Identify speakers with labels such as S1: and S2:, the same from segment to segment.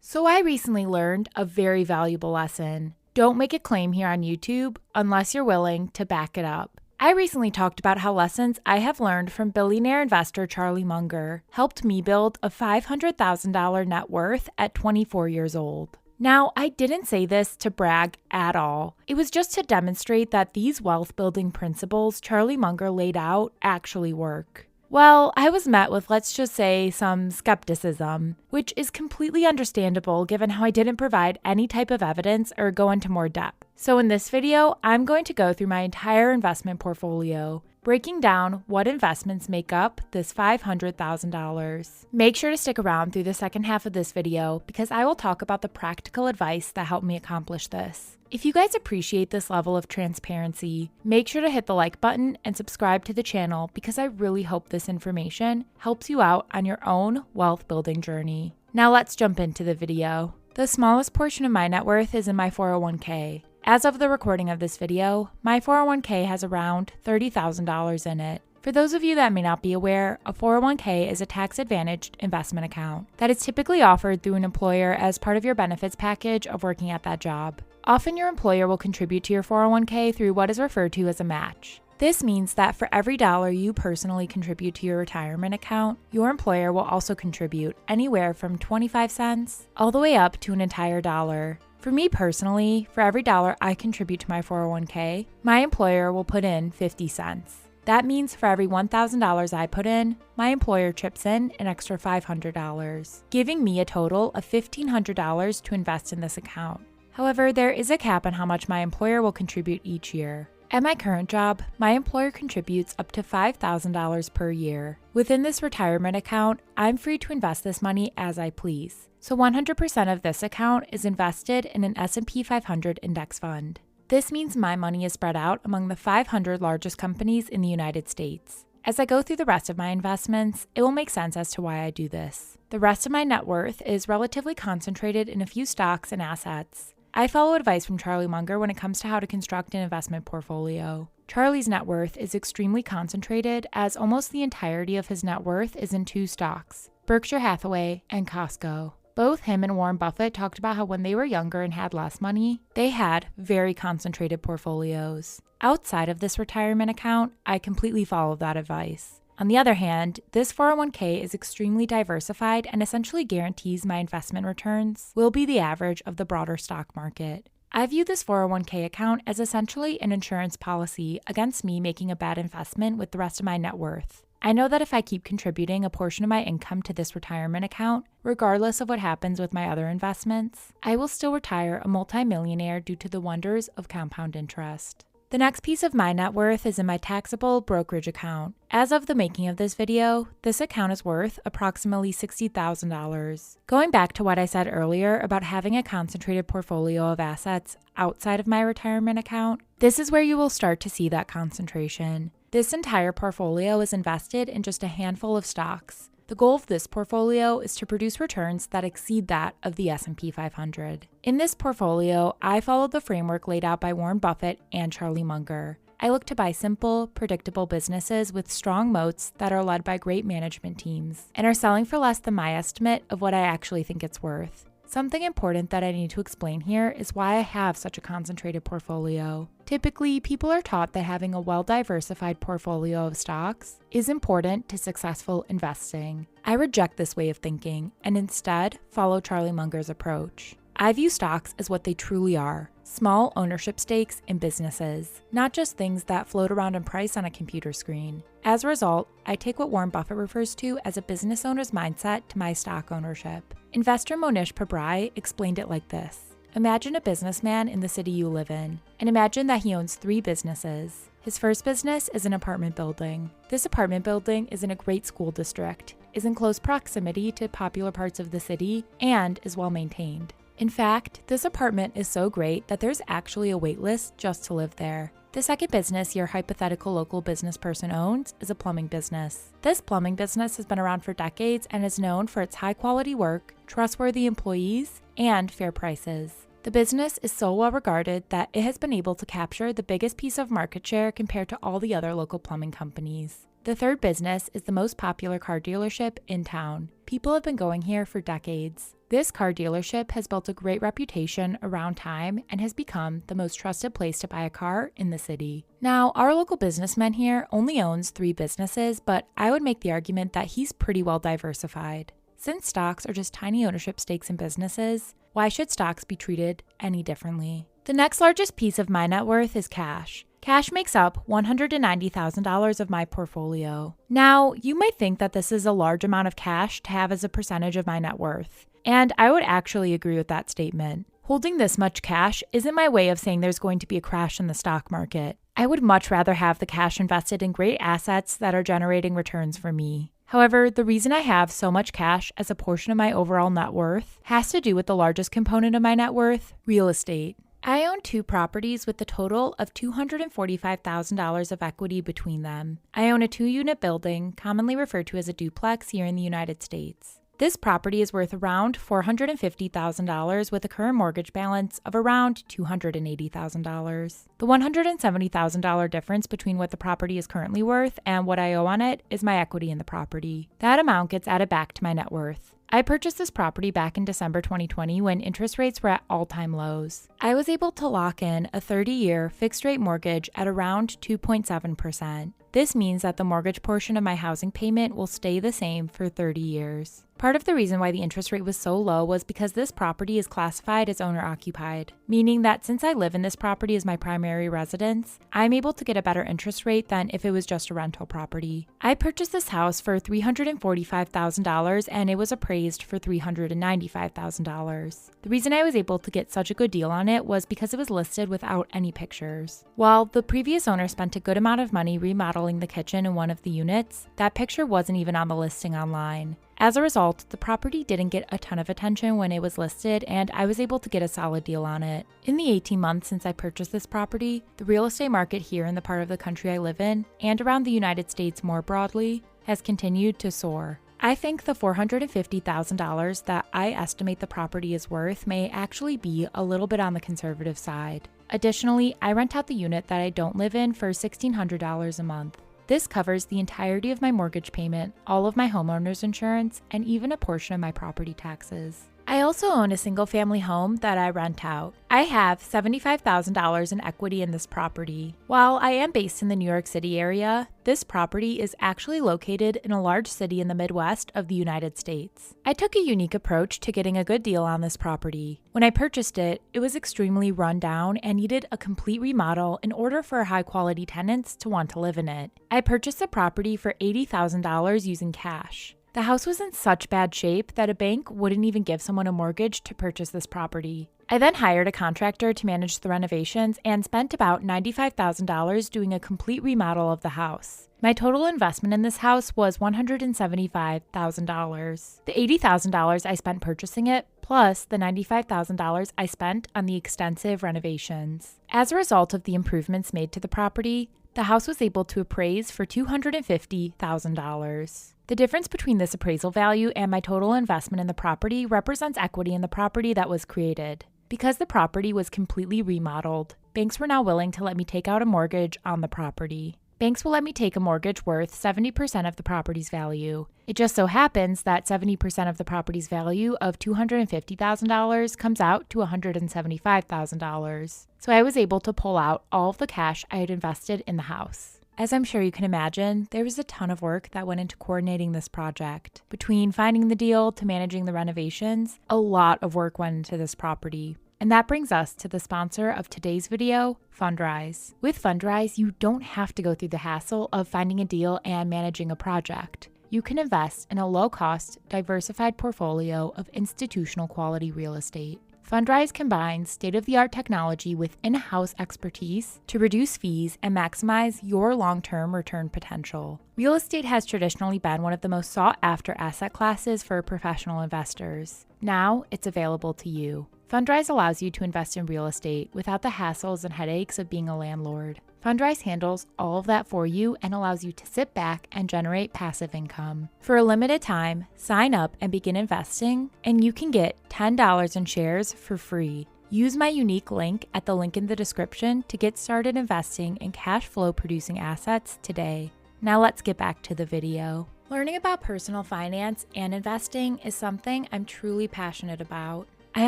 S1: So I recently learned a very valuable lesson. Don't make a claim here on YouTube unless you're willing to back it up. I recently talked about how lessons I have learned from billionaire investor Charlie Munger helped me build a $500,000 net worth at 24 years old. Now, I didn't say this to brag at all. It was just to demonstrate that these wealth-building principles Charlie Munger laid out actually work. Well, I was met with, let's just say, some skepticism, which is completely understandable given how I didn't provide any type of evidence or go into more depth. So in this video, I'm going to go through my entire investment portfolio, breaking down what investments make up this $500,000. Make sure to stick around through the second half of this video because I will talk about the practical advice that helped me accomplish this. If you guys appreciate this level of transparency, make sure to hit the like button and subscribe to the channel because I really hope this information helps you out on your own wealth building journey. Now let's jump into the video. The smallest portion of my net worth is in my 401k. As of the recording of this video, my 401k has around $30,000 in it. For those of you that may not be aware, a 401k is a tax-advantaged investment account that is typically offered through an employer as part of your benefits package of working at that job. Often your employer will contribute to your 401k through what is referred to as a match. This means that for every dollar you personally contribute to your retirement account, your employer will also contribute anywhere from 25 cents all the way up to an entire dollar. For me personally, for every dollar I contribute to my 401k, my employer will put in 50 cents. That means for every $1,000 I put in, my employer chips in an extra $500, giving me a total of $1,500 to invest in this account. However, there is a cap on how much my employer will contribute each year. At my current job, my employer contributes up to $5,000 per year. Within this retirement account, I'm free to invest this money as I please. So 100% of this account is invested in an S&P 500 index fund. This means my money is spread out among the 500 largest companies in the United States. As I go through the rest of my investments, it will make sense as to why I do this. The rest of my net worth is relatively concentrated in a few stocks and assets. I follow advice from Charlie Munger when it comes to how to construct an investment portfolio. Charlie's net worth is extremely concentrated as almost the entirety of his net worth is in two stocks, Berkshire Hathaway and Costco. Both him and Warren Buffett talked about how when they were younger and had less money, they had very concentrated portfolios. Outside of this retirement account, I completely follow that advice. On the other hand, this 401k is extremely diversified and essentially guarantees my investment returns will be the average of the broader stock market. I view this 401k account as essentially an insurance policy against me making a bad investment with the rest of my net worth. I know that if I keep contributing a portion of my income to this retirement account, regardless of what happens with my other investments, I will still retire a multimillionaire due to the wonders of compound interest. The next piece of my net worth is in my taxable brokerage account. As of the making of this video, this account is worth approximately $60,000. Going back to what I said earlier about having a concentrated portfolio of assets outside of my retirement account, this is where you will start to see that concentration. This entire portfolio is invested in just a handful of stocks. The goal of this portfolio is to produce returns that exceed that of the S&P 500. In this portfolio, I follow the framework laid out by Warren Buffett and Charlie Munger. I look to buy simple, predictable businesses with strong moats that are led by great management teams and are selling for less than my estimate of what I actually think it's worth. Something important that I need to explain here is why I have such a concentrated portfolio. Typically, people are taught that having a well-diversified portfolio of stocks is important to successful investing. I reject this way of thinking and instead follow Charlie Munger's approach. I view stocks as what they truly are, small ownership stakes in businesses, not just things that float around in price on a computer screen. As a result, I take what Warren Buffett refers to as a business owner's mindset to my stock ownership. Investor Monish Pabrai explained it like this. Imagine a businessman in the city you live in, and imagine that he owns 3 businesses. His first business is an apartment building. This apartment building is in a great school district, is in close proximity to popular parts of the city, and is well maintained. In fact, this apartment is so great that there's actually a wait list just to live there. The second business your hypothetical local business person owns is a plumbing business. This plumbing business has been around for decades and is known for its high-quality work, trustworthy employees, and fair prices. The business is so well regarded that it has been able to capture the biggest piece of market share compared to all the other local plumbing companies. The third business is the most popular car dealership in town. People have been going here for decades. This car dealership has built a great reputation around time and has become the most trusted place to buy a car in the city. Now, our local businessman here only owns 3 businesses, but I would make the argument that he's pretty well diversified. Since stocks are just tiny ownership stakes in businesses, why should stocks be treated any differently? The next largest piece of my net worth is cash. Cash makes up $190,000 of my portfolio. Now, you might think that this is a large amount of cash to have as a percentage of my net worth. And I would actually agree with that statement. Holding this much cash isn't my way of saying there's going to be a crash in the stock market. I would much rather have the cash invested in great assets that are generating returns for me. However, the reason I have so much cash as a portion of my overall net worth has to do with the largest component of my net worth, real estate. I own 2 properties with a total of $245,000 of equity between them. I own a 2-unit building, commonly referred to as a duplex here in the United States. This property is worth around $450,000 with a current mortgage balance of around $280,000. The $170,000 difference between what the property is currently worth and what I owe on it is my equity in the property. That amount gets added back to my net worth. I purchased this property back in December 2020 when interest rates were at all-time lows. I was able to lock in a 30-year fixed-rate mortgage at around 2.7%. This means that the mortgage portion of my housing payment will stay the same for 30 years. Part of the reason why the interest rate was so low was because this property is classified as owner-occupied, meaning that since I live in this property as my primary residence, I'm able to get a better interest rate than if it was just a rental property. I purchased this house for $345,000 and it was appraised for $395,000. The reason I was able to get such a good deal on it was because it was listed without any pictures. While the previous owner spent a good amount of money remodeling the kitchen in one of the units, that picture wasn't even on the listing online. As a result, the property didn't get a ton of attention when it was listed, and I was able to get a solid deal on it. In the 18 months since I purchased this property, the real estate market here in the part of the country I live in, and around the United States more broadly, has continued to soar. I think the $450,000 that I estimate the property is worth may actually be a little bit on the conservative side. Additionally, I rent out the unit that I don't live in for $1,600 a month. This covers the entirety of my mortgage payment, all of my homeowner's insurance, and even a portion of my property taxes. I also own a single-family home that I rent out. I have $75,000 in equity in this property. While I am based in the New York City area, this property is actually located in a large city in the Midwest of the United States. I took a unique approach to getting a good deal on this property. When I purchased it, it was extremely run down and needed a complete remodel in order for high-quality tenants to want to live in it. I purchased the property for $80,000 using cash. The house was in such bad shape that a bank wouldn't even give someone a mortgage to purchase this property. I then hired a contractor to manage the renovations and spent about $95,000 doing a complete remodel of the house. My total investment in this house was $175,000. The $80,000 I spent purchasing it, plus the $95,000 I spent on the extensive renovations. As a result of the improvements made to the property, the house was able to appraise for $250,000. The difference between this appraisal value and my total investment in the property represents equity in the property that was created. Because the property was completely remodeled, banks were now willing to let me take out a mortgage on the property. Banks will let me take a mortgage worth 70% of the property's value. It just so happens that 70% of the property's value of $250,000 comes out to $175,000. So I was able to pull out all of the cash I had invested in the house. As I'm sure you can imagine, there was a ton of work that went into coordinating this project. Between finding the deal to managing the renovations, a lot of work went into this property. And that brings us to the sponsor of today's video, Fundrise. With Fundrise, you don't have to go through the hassle of finding a deal and managing a project. You can invest in a low-cost, diversified portfolio of institutional quality real estate. Fundrise combines state-of-the-art technology with in-house expertise to reduce fees and maximize your long-term return potential. Real estate has traditionally been one of the most sought-after asset classes for professional investors. Now, it's available to you. Fundrise allows you to invest in real estate without the hassles and headaches of being a landlord. Fundrise handles all of that for you and allows you to sit back and generate passive income. For a limited time, sign up and begin investing, and you can get $10 in shares for free. Use my unique link at the link in the description to get started investing in cash flow producing assets today. Now let's get back to the video. Learning about personal finance and investing is something I'm truly passionate about. I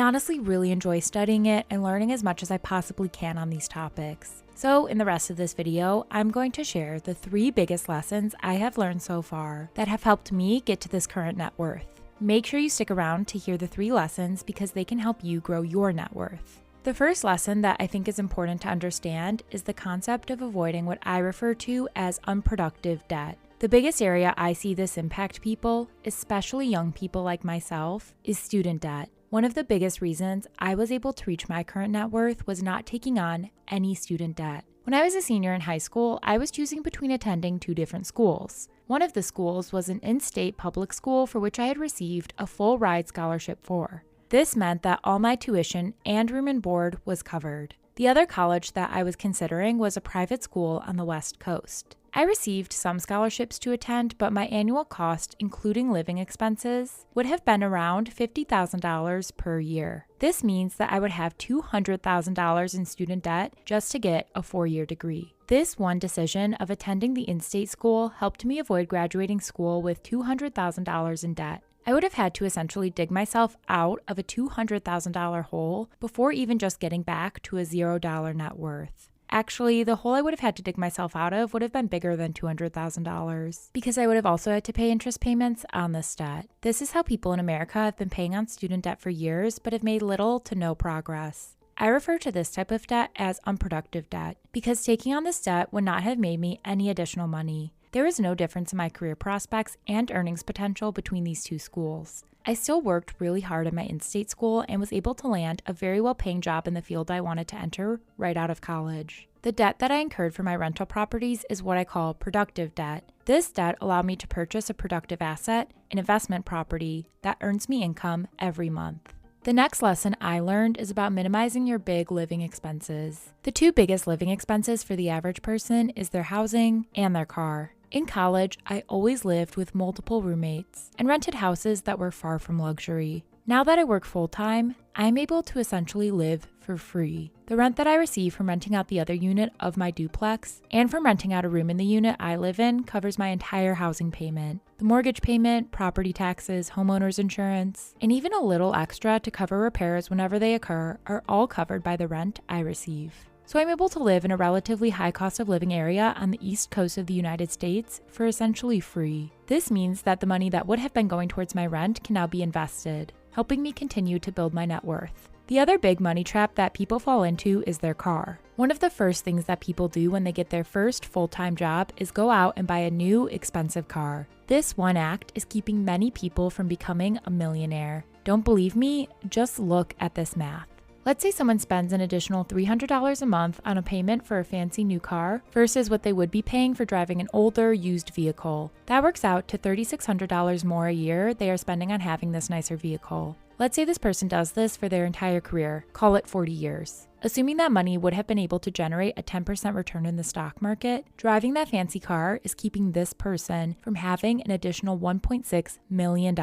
S1: honestly really enjoy studying it and learning as much as I possibly can on these topics. So in the rest of this video, I'm going to share the 3 biggest lessons I have learned so far that have helped me get to this current net worth. Make sure you stick around to hear the 3 lessons because they can help you grow your net worth. The first lesson that I think is important to understand is the concept of avoiding what I refer to as unproductive debt. The biggest area I see this impact people, especially young people like myself, is student debt. One of the biggest reasons I was able to reach my current net worth was not taking on any student debt. When I was a senior in high school, I was choosing between attending 2 different schools. One of the schools was an in-state public school for which I had received a full ride scholarship for. This meant that all my tuition and room and board was covered. The other college that I was considering was a private school on the West Coast. I received some scholarships to attend, but my annual cost, including living expenses, would have been around $50,000 per year. This means that I would have $200,000 in student debt just to get a 4-year degree. This one decision of attending the in-state school helped me avoid graduating school with $200,000 in debt. I would have had to essentially dig myself out of a $200,000 hole before even just getting back to a $0 net worth. Actually, the hole I would have had to dig myself out of would have been bigger than $200,000 because I would have also had to pay interest payments on this debt. This is how people in America have been paying on student debt for years but have made little to no progress. I refer to this type of debt as unproductive debt because taking on this debt would not have made me any additional money. There is no difference in my career prospects and earnings potential between these 2 schools. I still worked really hard at my in-state school and was able to land a very well-paying job in the field I wanted to enter right out of college. The debt that I incurred for my rental properties is what I call productive debt. This debt allowed me to purchase a productive asset, an investment property, that earns me income every month. The next lesson I learned is about minimizing your big living expenses. The 2 biggest living expenses for the average person is their housing and their car. In college, I always lived with multiple roommates and rented houses that were far from luxury. Now that I work full-time, I'm able to essentially live for free. The rent that I receive from renting out the other unit of my duplex and from renting out a room in the unit I live in covers my entire housing payment. The mortgage payment, property taxes, homeowner's insurance, and even a little extra to cover repairs whenever they occur are all covered by the rent I receive. So I'm able to live in a relatively high cost of living area on the east coast of the United States for essentially free. This means that the money that would have been going towards my rent can now be invested, helping me continue to build my net worth. The other big money trap that people fall into is their car. One of the first things that people do when they get their first full-time job is go out and buy a new, expensive car. This one act is keeping many people from becoming a millionaire. Don't believe me? Just look at this math. Let's say someone spends an additional $300 a month on a payment for a fancy new car versus what they would be paying for driving an older, used vehicle. That works out to $3,600 more a year they are spending on having this nicer vehicle. Let's say this person does this for their entire career, call it 40 years. Assuming that money would have been able to generate a 10% return in the stock market, driving that fancy car is keeping this person from having an additional $1.6 million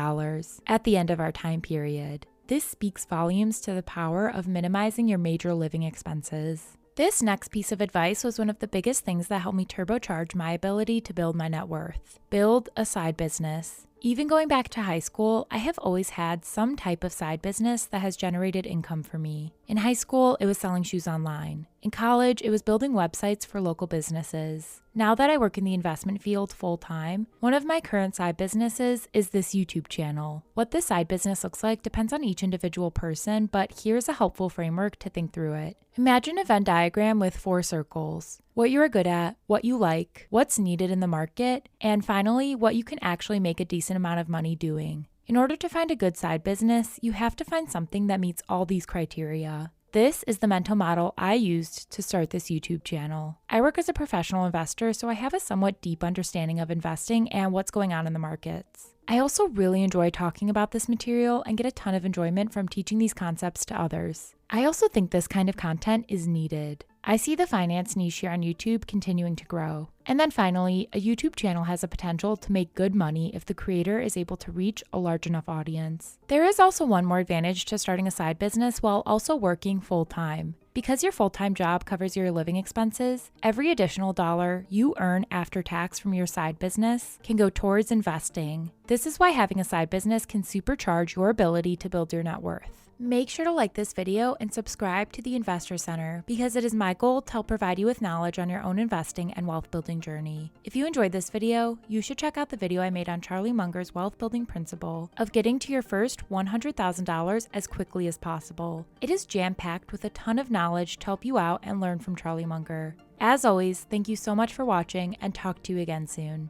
S1: at the end of our time period. This speaks volumes to the power of minimizing your major living expenses. This next piece of advice was one of the biggest things that helped me turbocharge my ability to build my net worth. Build a side business. Even going back to high school, I have always had some type of side business that has generated income for me. In high school, it was selling shoes online. In college, it was building websites for local businesses. Now that I work in the investment field full-time, one of my current side businesses is this YouTube channel. What this side business looks like depends on each individual person, but here's a helpful framework to think through it. Imagine a Venn diagram with 4 circles. What you are good at, what you like, what's needed in the market, and finally, what you can actually make a decent amount of money doing. In order to find a good side business, you have to find something that meets all these criteria. This is the mental model I used to start this YouTube channel. I work as a professional investor, so I have a somewhat deep understanding of investing and what's going on in the markets. I also really enjoy talking about this material and get a ton of enjoyment from teaching these concepts to others. I also think this kind of content is needed. I see the finance niche here on YouTube continuing to grow. And then finally, a YouTube channel has a potential to make good money if the creator is able to reach a large enough audience. There is also one more advantage to starting a side business while also working full-time. Because your full-time job covers your living expenses, every additional dollar you earn after tax from your side business can go towards investing. This is why having a side business can supercharge your ability to build your net worth. Make sure to like this video and subscribe to the Investor Center because it is my goal to help provide you with knowledge on your own investing and wealth building journey. If you enjoyed this video, you should check out the video I made on Charlie Munger's wealth building principle of getting to your first $100,000 as quickly as possible. It is jam-packed with a ton of knowledge to help you out and learn from Charlie Munger. As always, thank you so much for watching and talk to you again soon.